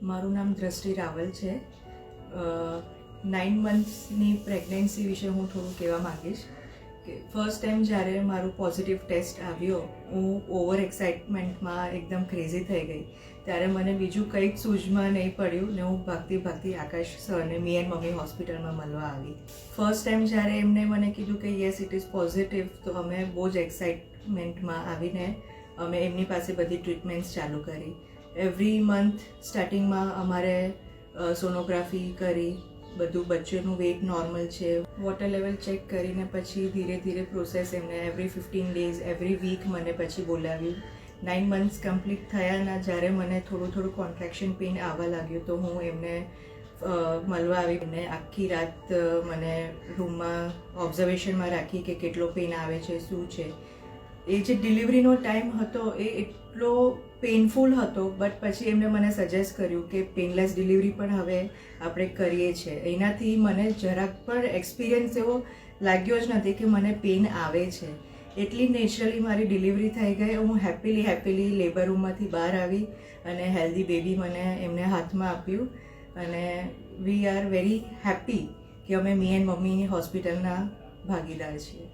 મારું નામ દ્રષ્ટિ રાવલ છે. 9 મંથ્સની પ્રેગ્નન્સી વિશે હું થોડું કહેવા માંગીશ કે ફર્સ્ટ ટાઈમ જ્યારે મારું પોઝિટિવ ટેસ્ટ આવ્યો, હું ઓવર એક્સાઇટમેન્ટમાં એકદમ ક્રેઝી થઈ ગઈ. ત્યારે મને બીજું કંઈક સૂઝમાં નહીં પડ્યું ને હું ભાગતી આકાશ સરને મી એન્ડ મમ્મી હોસ્પિટલમાં મળવા આવી. ફર્સ્ટ ટાઈમ જ્યારે એમને મને કીધું કે યસ ઇટ ઇઝ પોઝિટિવ, તો અમે બહુ જ એક્સાઇટમેન્ટમાં આવીને અમે એમની પાસે બધી ટ્રીટમેન્ટ્સ ચાલુ કરી. એવરી મંથ સ્ટાર્ટિંગમાં અમારે સોનોગ્રાફી કરી, બધું બચ્ચોનું વેઇટ નોર્મલ છે, વોટર લેવલ ચેક કરીને પછી ધીરે ધીરે પ્રોસેસ એમને એવરી 15 ડેઝ એવરી વીક મને પછી બોલાવ્યું. 9 મંથ્સ કમ્પ્લીટ થયાના જ્યારે મને થોડું કોન્ટ્રેક્શન પેઇન આવવા લાગ્યું તો હું એમને મળવા આવી. અને આખી રાત મને રૂમમાં ઓબ્ઝર્વેશનમાં રાખી કે કેટલો પેઇન આવે છે, શું છે. એ જે ડિલિવરીનો ટાઈમ હતો એ એટલો પેઇનફુલ હતો, બટ પછી એમને મને સજેસ્ટ કર્યું કે પેઇનલેસ ડિલિવરી પણ હવે આપણે કરીએ છીએ. એનાથી મને જરાક પણ એક્સપિરિયન્સ એવો લાગ્યો જ નથી કે મને પેઇન આવે છે. એટલી નેચરલી મારી ડિલિવરી થઈ ગઈ. હું હેપીલી લેબર રૂમમાંથી બહાર આવી અને હેલ્ધી બેબી મને એમને હાથમાં આપ્યું અને વી આર વેરી હેપી કે અમે મી એન્ડ મમ્મીની હોસ્પિટલના ભાગીદાર છીએ.